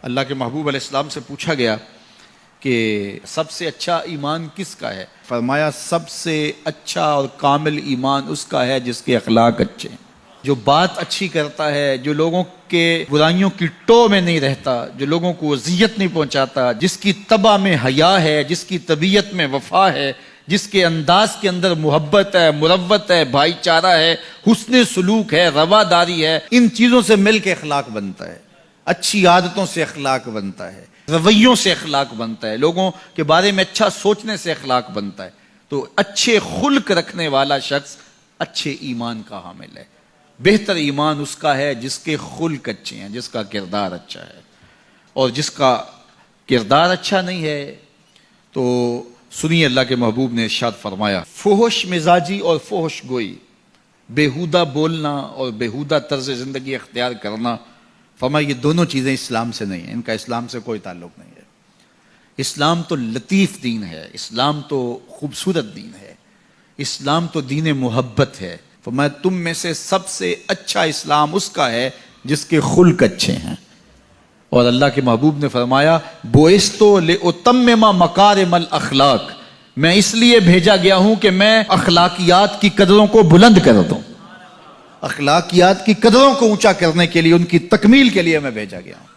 اللہ کے محبوب علیہ السلام سے پوچھا گیا کہ سب سے اچھا ایمان کس کا ہے؟ فرمایا سب سے اچھا اور کامل ایمان اس کا ہے جس کے اخلاق اچھے ہیں، جو بات اچھی کرتا ہے، جو لوگوں کے برائیوں کی ٹو میں نہیں رہتا، جو لوگوں کو اذیت نہیں پہنچاتا، جس کی طبع میں حیا ہے، جس کی طبیعت میں وفا ہے، جس کے انداز کے اندر محبت ہے، مروت ہے، بھائی چارہ ہے، حسن سلوک ہے، رواداری ہے۔ ان چیزوں سے مل کے اخلاق بنتا ہے، اچھی عادتوں سے اخلاق بنتا ہے، رویوں سے اخلاق بنتا ہے، لوگوں کے بارے میں اچھا سوچنے سے اخلاق بنتا ہے۔ تو اچھے خلق رکھنے والا شخص اچھے ایمان کا حامل ہے۔ بہتر ایمان اس کا ہے جس کے خلق اچھے ہیں، جس کا کردار اچھا ہے، اور جس کا کردار اچھا نہیں ہے تو سنیے اللہ کے محبوب نے ارشاد فرمایا، فحش مزاجی اور فحش گوئی، بیہودہ بولنا اور بیہودہ طرز زندگی اختیار کرنا، فرمایا یہ دونوں چیزیں اسلام سے نہیں ہیں، ان کا اسلام سے کوئی تعلق نہیں ہے۔ اسلام تو لطیف دین ہے، اسلام تو خوبصورت دین ہے، اسلام تو دین محبت ہے۔ فرمایا تم میں سے سب سے اچھا اسلام اس کا ہے جس کے خلق اچھے ہیں۔ اور اللہ کے محبوب نے فرمایا بوئستو لأتمم مکارم الاخلاق، میں اس لیے بھیجا گیا ہوں کہ میں اخلاقیات کی قدروں کو بلند کر دوں، اخلاقیات کی قدروں کو اونچا کرنے کے لیے، ان کی تکمیل کے لیے میں بھیجا گیا ہوں۔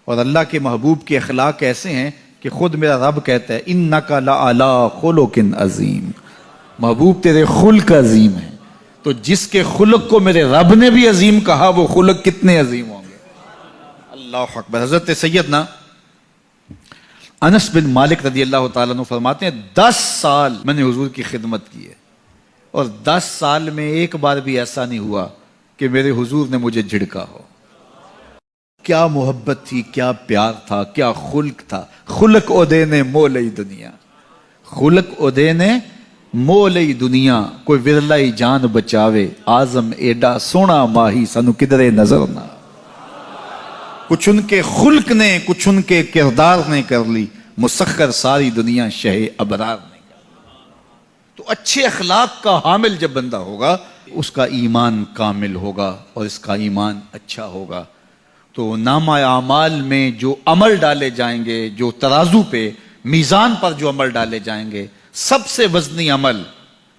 اور اللہ کے محبوب کے اخلاق ایسے ہیں کہ خود میرا رب کہتا ہے انک لعلی خلق عظیم، محبوب تیرے خلق عظیم ہیں۔ تو جس کے خلق کو میرے رب نے بھی عظیم کہا وہ خلق کتنے عظیم ہوں گے۔ اللہ اکبر۔ حضرت سیدنا انس بن مالک رضی اللہ تعالیٰ عنہ فرماتے ہیں 10 سال میں نے حضور کی خدمت کی ہے، اور 10 سال میں ایک بار بھی ایسا نہیں ہوا کہ میرے حضور نے مجھے جھڑکا ہو۔ کیا محبت تھی، کیا پیار تھا، کیا خلق تھا۔ خلق اودینے مولئی دنیا، خلق اودینے مولئی دنیا، کوئی ورلائی جان بچاوے، آزم ایڈا سونا ماہی سنو کدرے نظر نہ۔ کچھ ان کے خلق نے، کچھ ان کے کردار نے کر لی، مسخر ساری دنیا شہ ابرار نے کر لی۔ تو اچھے اخلاق کا حامل جب بندہ ہوگا اس کا ایمان کامل ہوگا اور اس کا ایمان اچھا ہوگا۔ تو نامہ اعمال میں جو عمل ڈالے جائیں گے، جو ترازو پہ میزان پر جو عمل ڈالے جائیں گے، سب سے وزنی عمل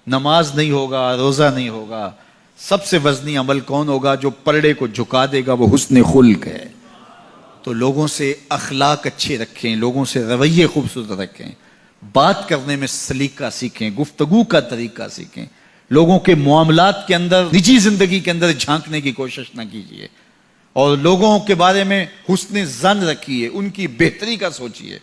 نماز نہیں ہوگا، روزہ نہیں ہوگا۔ سب سے وزنی عمل کون ہوگا؟ جو پرڑے کو جھکا دے گا، وہ حسن خلق ہے۔ تو لوگوں سے اخلاق اچھے رکھیں، لوگوں سے رویے خوبصورت رکھیں، بات کرنے میں سلیقہ سیکھیں، گفتگو کا طریقہ سیکھیں، لوگوں کے معاملات کے اندر، نجی زندگی کے اندر جھانکنے کی کوشش نہ کیجیے، اور لوگوں کے بارے میں حسن ظن رکھیے، ان کی بہتری کا سوچیے،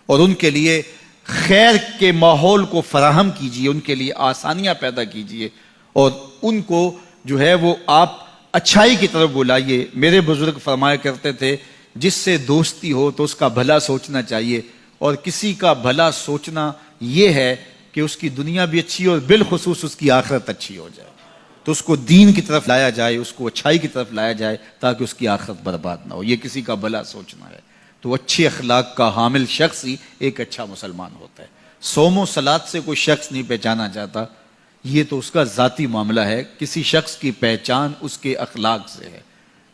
اور ان کے لیے خیر کے ماحول کو فراہم کیجیے، ان کے لیے آسانیاں پیدا کیجیے، اور ان کو جو ہے وہ آپ اچھائی کی طرف بلائیے۔ میرے بزرگ فرمایا کرتے تھے جس سے دوستی ہو تو اس کا بھلا سوچنا چاہیے، اور کسی کا بھلا سوچنا یہ ہے کہ اس کی دنیا بھی اچھی ہو اور بالخصوص اس کی آخرت اچھی ہو جائے، تو اس کو دین کی طرف لایا جائے، اس کو اچھائی کی طرف لایا جائے تاکہ اس کی آخرت برباد نہ ہو۔ یہ کسی کا بھلا سوچنا ہے۔ تو اچھے اخلاق کا حامل شخص ہی ایک اچھا مسلمان ہوتا ہے۔ صوم و صلاۃ سے کوئی شخص نہیں پہچانا چاہتا، یہ تو اس کا ذاتی معاملہ ہے۔ کسی شخص کی پہچان اس کے اخلاق سے ہے۔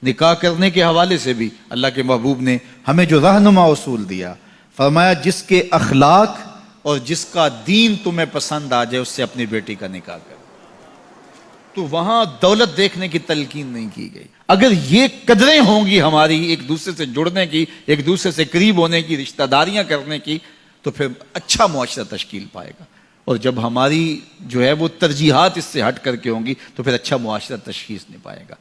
نکاح کرنے کے حوالے سے بھی اللہ کے محبوب نے ہمیں جو رہنما اصول دیا، فرمایا جس کے اخلاق اور جس کا دین تمہیں پسند آ جائے اس سے اپنی بیٹی کا نکاح کرو۔ تو وہاں دولت دیکھنے کی تلقین نہیں کی گئی۔ اگر یہ قدریں ہوں گی ہماری ایک دوسرے سے جڑنے کی، ایک دوسرے سے قریب ہونے کی، رشتہ داریاں کرنے کی، تو پھر اچھا معاشرہ تشکیل پائے گا۔ اور جب ہماری جو ہے وہ ترجیحات اس سے ہٹ کر کے ہوں گی تو پھر اچھا معاشرہ تشخیص نہیں پائے گا۔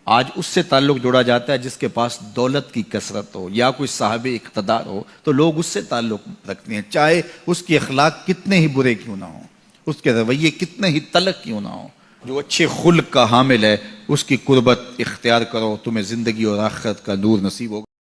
آج اس سے تعلق جوڑا جاتا ہے جس کے پاس دولت کی کثرت ہو یا کوئی صاحب اقتدار ہو، تو لوگ اس سے تعلق رکھتے ہیں، چاہے اس کے اخلاق کتنے ہی برے کیوں نہ ہوں، اس کے رویے کتنے ہی تلخ کیوں نہ ہوں۔ جو اچھے خلق کا حامل ہے اس کی قربت اختیار کرو، تمہیں زندگی اور آخرت کا نور نصیب ہوگا۔